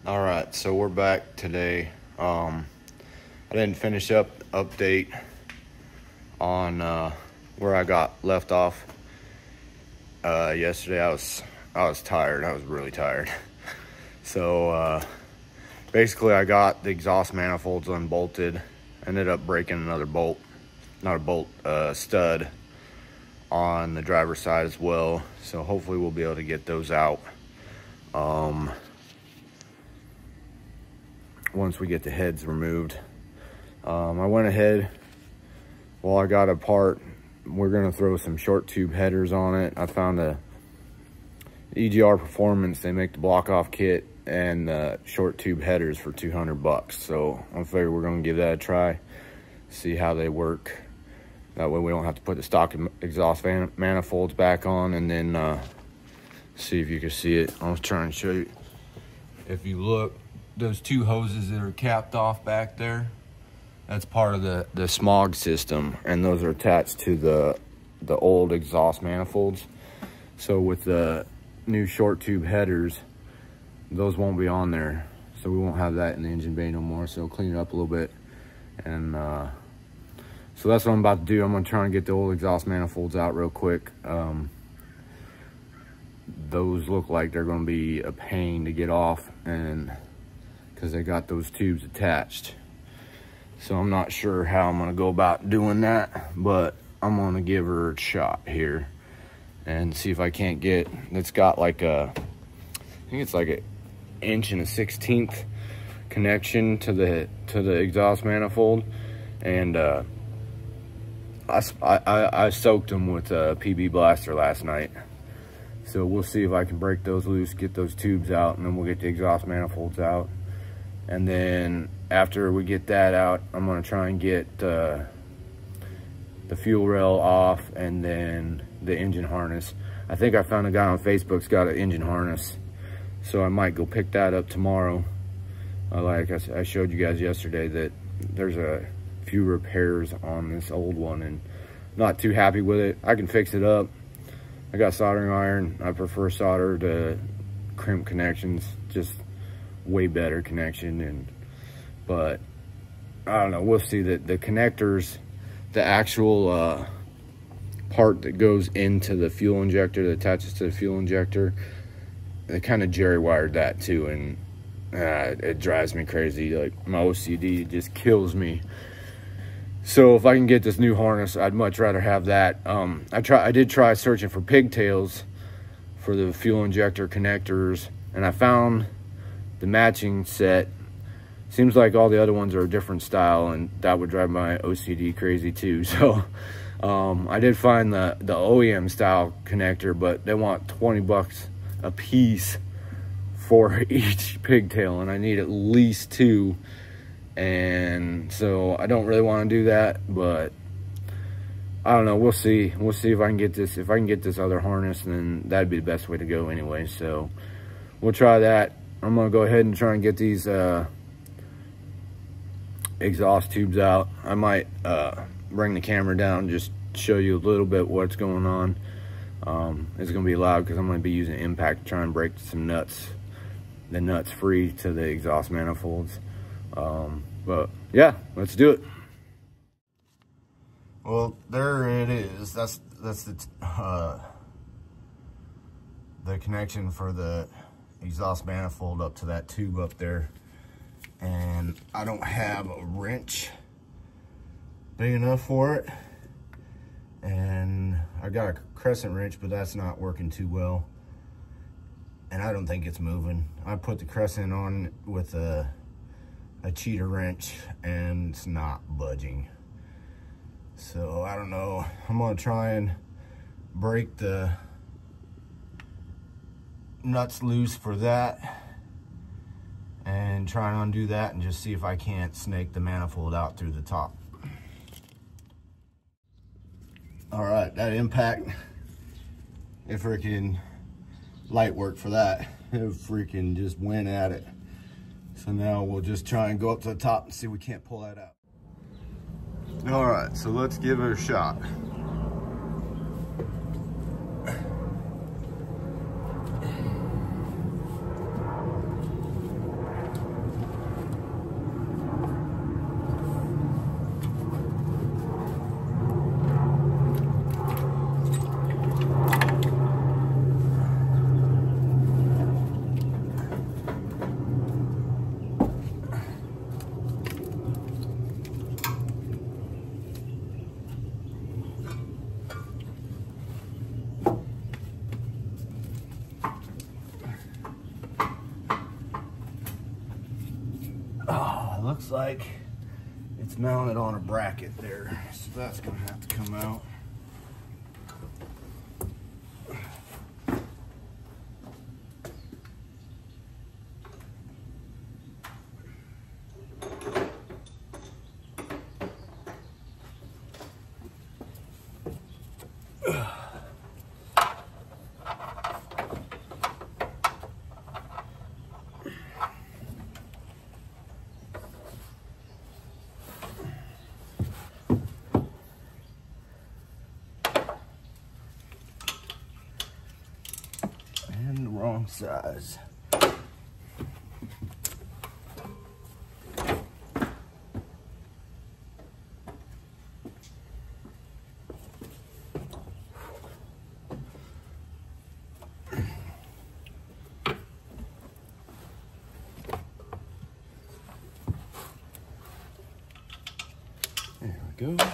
All right, so we're back today. I didn't finish up the update on where I got left off yesterday. I was tired. I was really tired. So basically, I got the exhaust manifolds unbolted. Ended up breaking another bolt, not a bolt, stud on the driver's side as well. So hopefully we'll be able to get those out once we get the heads removed. I went ahead, while I got a part, we're gonna throw some short tube headers on it. I found a EGR Performance, they make the block off kit and short tube headers for $200. So I figure we're gonna give that a try, see how they work. That way we don't have to put the stock exhaust manifolds back on, and then see if you can see it. I was trying to show you. If you look, those two hoses that are capped off back there, that's part of the smog system, and those are attached to the old exhaust manifolds. So with the new short tube headers, those won't be on there, so we won't have that in the engine bay no more. So clean it up a little bit, and so that's what I'm about to do. I'm gonna try and get the old exhaust manifolds out real quick. Those look like they're gonna be a pain to get off, and because they got those tubes attached. So I'm not sure how I'm gonna go about doing that, but I'm gonna give her a shot here and see if I can't get, it's got like I think it's like 1 1/16 connection to the exhaust manifold, and I soaked them with a PB Blaster last night. So we'll see if I can break those loose, get those tubes out, and then we'll get the exhaust manifolds out. And then after we get that out, I'm gonna try and get the fuel rail off, and then the engine harness. I think I found a guy on Facebook's got an engine harness, so I might go pick that up tomorrow. Like I showed you guys yesterday, that there's a few repairs on this old one, and not too happy with it. I can fix it up. I got soldering iron. I prefer solder to crimp connections, just way better connection. But I don't know, we'll see. That the connectors, the actual part that goes into the fuel injector, that attaches to the fuel injector, they kind of jerry wired that too, and it drives me crazy. Like, my OCD just kills me. So if I can get this new harness, I'd much rather have that. I did try searching for pigtails for the fuel injector connectors, and I found the matching set. Seems like all the other ones are a different style, and that would drive my OCD crazy too. So I did find the OEM style connector, but they want $20 a piece for each pigtail, and I need at least 2. And so I don't really want to do that, but I don't know, we'll see. We'll see if I can get this. If I can get this other harness, then that'd be the best way to go anyway. So we'll try that. I'm gonna go ahead and try and get these exhaust tubes out. I might bring the camera down and just show you a little bit what's going on. It's gonna be loud because I'm gonna be using impact to try and break some nuts, the nuts free to the exhaust manifolds. But yeah, let's do it. Well, there it is. That's the connection for the exhaust manifold up to that tube up there. And I don't have a wrench big enough for it, and I got a crescent wrench, but that's not working too well, and I don't think it's moving. I put the crescent on with a cheater wrench, and it's not budging. So I don't know. I'm gonna try and break the nuts loose for that, and try and undo that, and just see if I can't snake the manifold out through the top. All right, that impact, it freaking light work for that. It freaking just went at it. So now we'll just try and go up to the top and see if we can't pull that out. All right, so let's give it a shot. looks like it's mounted on a bracket there, so that's gonna have to come out. And the wrong size. There we go.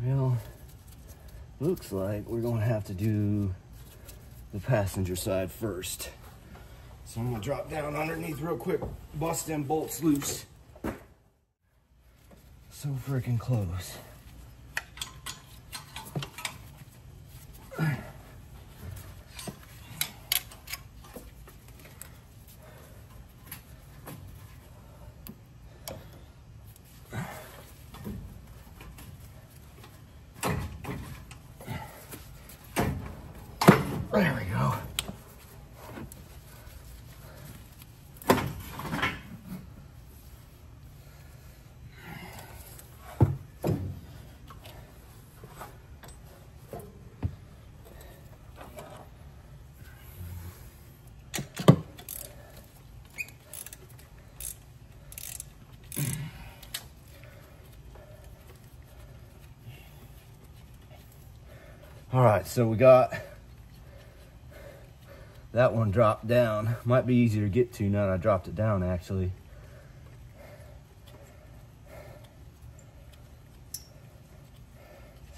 Well, looks like we're gonna have to do the passenger side first. So I'm gonna drop down underneath real quick, bust them bolts loose. So freaking close. There we go. All right, so we got that one dropped down. Might be easier to get to now that I dropped it down, actually.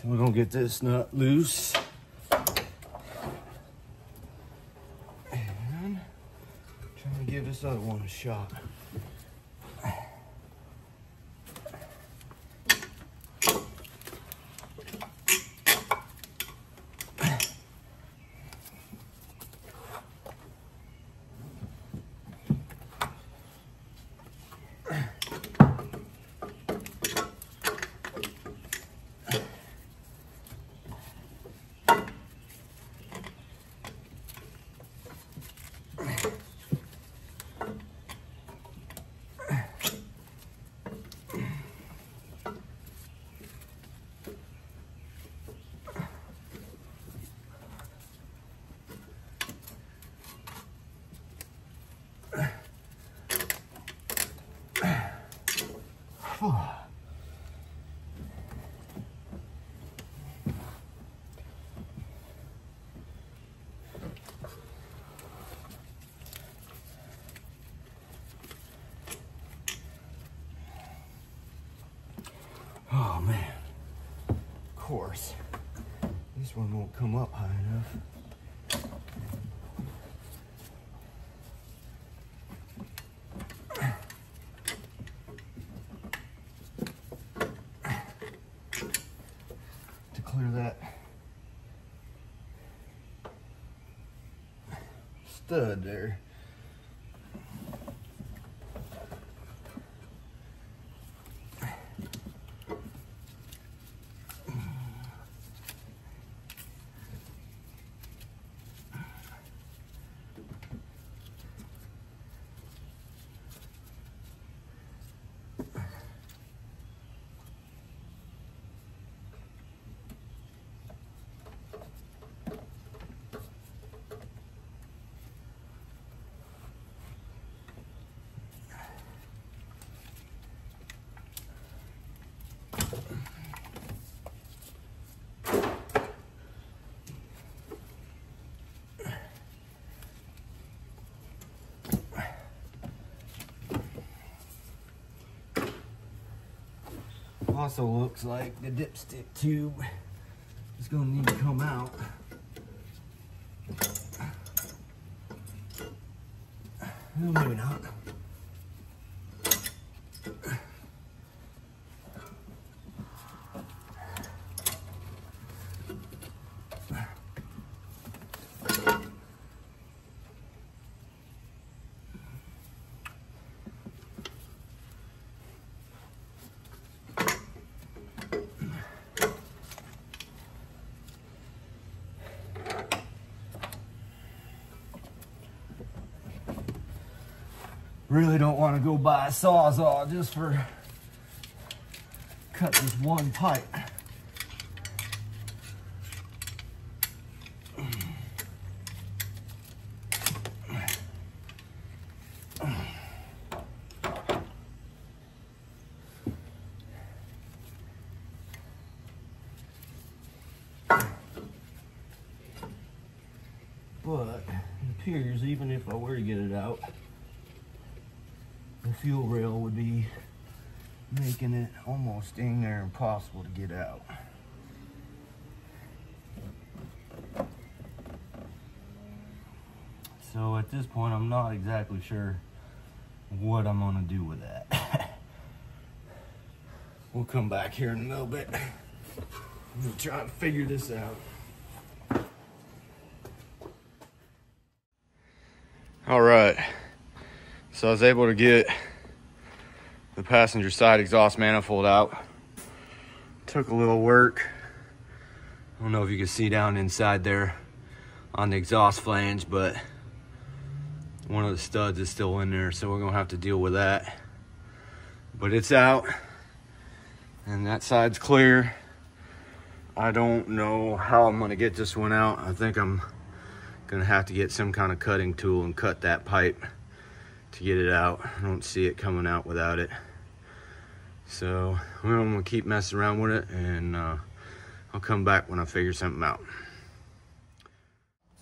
So we're gonna get this nut loose. And trying to give this other one a shot. Oh man, of course, this one won't come up high enough. To clear that stud there. Also looks like the dipstick tube is gonna need to come out. No, maybe not. Really don't want to go buy a sawzall just for cut this one pipe. But it appears even if I were to get it out, the fuel rail would be making it almost dang near impossible to get out. So at this point, I'm not exactly sure what I'm gonna do with that. We'll come back here in a little bit. We'll try and figure this out. All right. So I was able to get the passenger side exhaust manifold out. Took a little work. I don't know if you can see down inside there on the exhaust flange, but one of the studs is still in there, so we're gonna have to deal with that. But it's out, and that side's clear. I don't know how I'm gonna get this one out. I think I'm gonna have to get some kind of cutting tool and cut that pipe to get it out. I don't see it coming out without it. So I'm gonna keep messing around with it, and I'll come back when I figure something out.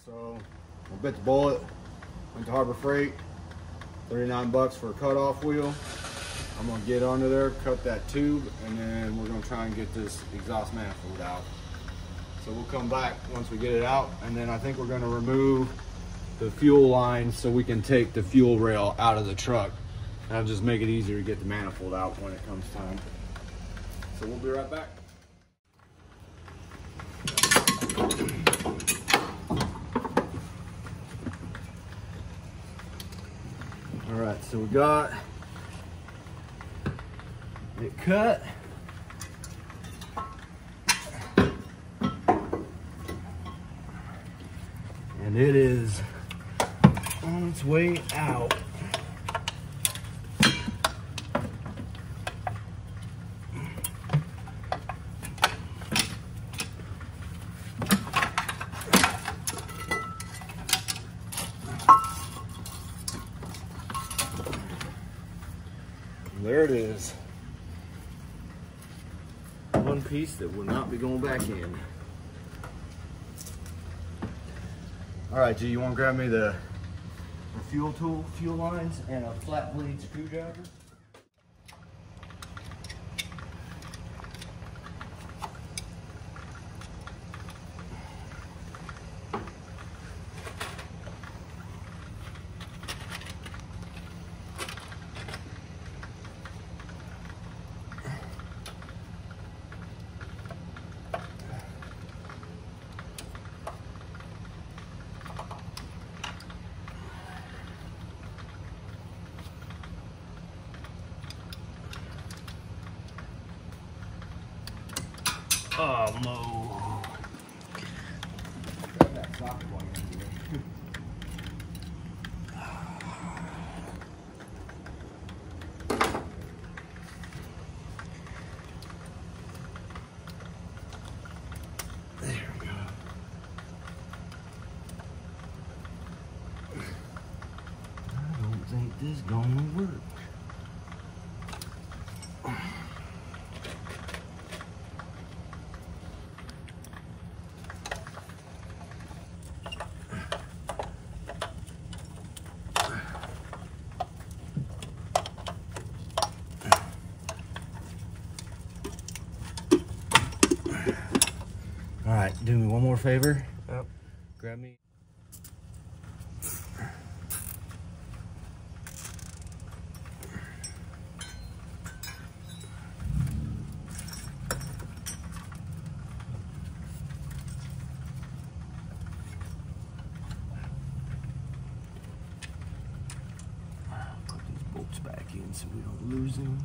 So I bit the bullet, went to Harbor Freight, 39 bucks for a cutoff wheel. I'm gonna get under there, cut that tube, and then we're gonna try and get this exhaust manifold out. So we'll come back once we get it out, and then I think we're gonna remove the fuel line so we can take the fuel rail out of the truck. That'll just make it easier to get the manifold out when it comes time. So we'll be right back. All right, so we got it cut. And it is on its way out. There it is. One piece that will not be going back in. All right, G, you want to grab me the fuel tool, fuel lines, and a flat blade screwdriver? Oh no. Got that socket one in here. There we go. I don't think this is gonna work. more favor? Yep. Grab me. Put these bolts back in so we don't lose them.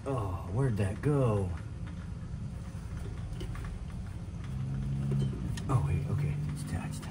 Oh, where'd that go? Oh, wait, okay, it's attached.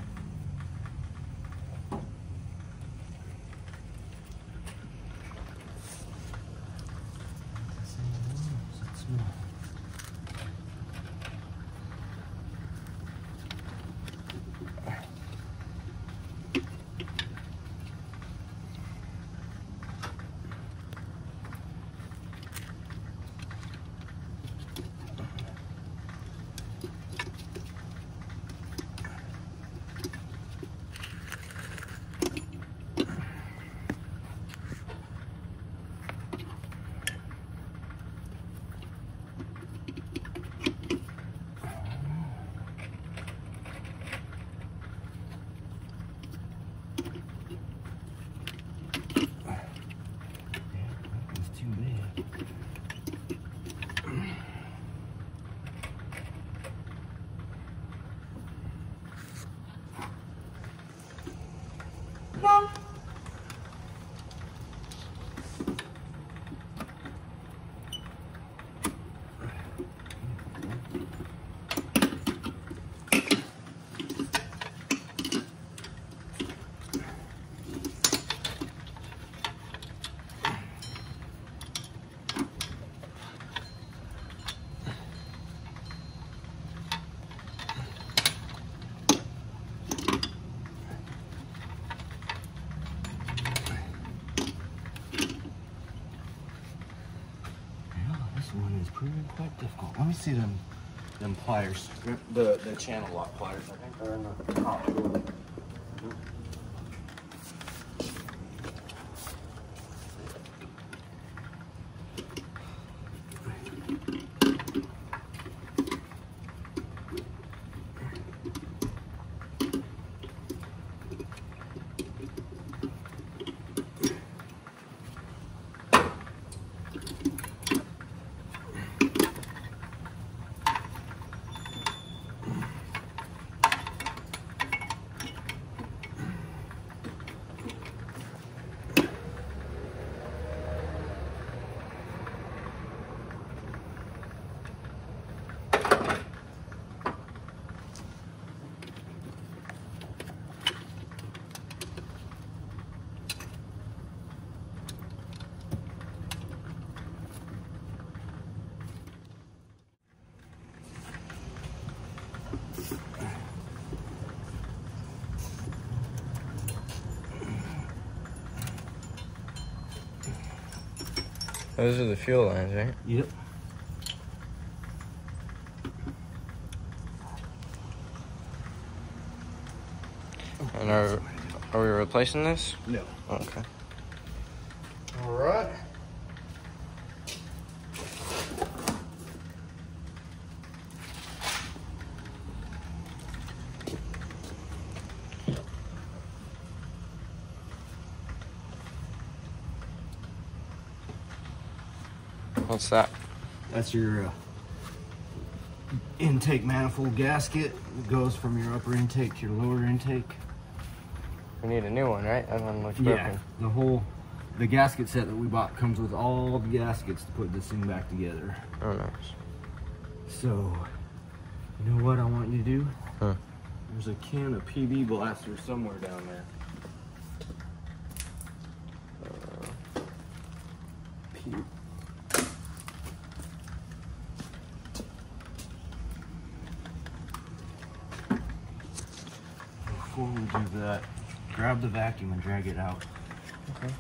One is proving quite difficult. Let me see them pliers. The channel lock pliers, I think they're in the top drawer. Those are the fuel lines, right? Yep. And are we replacing this? No. Okay. All right. What's that? That's your intake manifold gasket. It goes from your upper intake to your lower intake. We need a new one, right? That one looks Yeah, broken. the whole the gasket set that we bought comes with all the gaskets to put this thing back together. Oh, nice. So, you know what I want you to do? Huh. There's a can of PB Blaster somewhere down there. Before we do that, grab the vacuum and drag it out. Okay.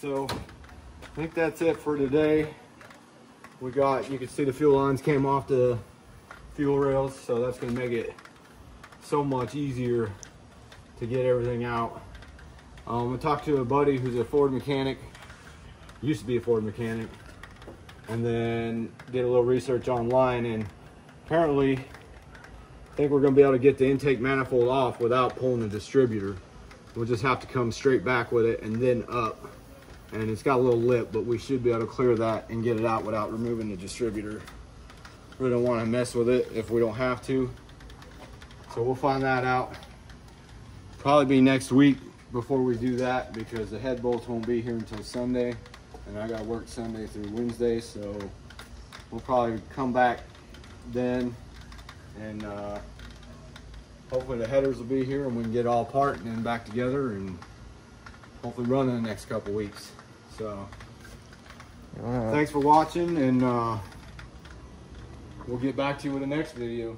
So I think that's it for today. We got, you can see the fuel lines came off the fuel rails, so that's going to make it so much easier to get everything out. I talked to a buddy who's a Ford mechanic, used to be a Ford mechanic, and then did a little research online, and apparently I think we're going to be able to get the intake manifold off without pulling the distributor. We'll just have to come straight back with it and then up. And it's got a little lip, but we should be able to clear that and get it out without removing the distributor. Really don't want to mess with it if we don't have to. So we'll find that out. Probably be next week before we do that, because the head bolts won't be here until Sunday. And I got work Sunday through Wednesday, so we'll probably come back then. And hopefully the headers will be here and we can get all apart and then back together and hopefully run in the next couple weeks. So thanks for watching, and we'll get back to you with the next video.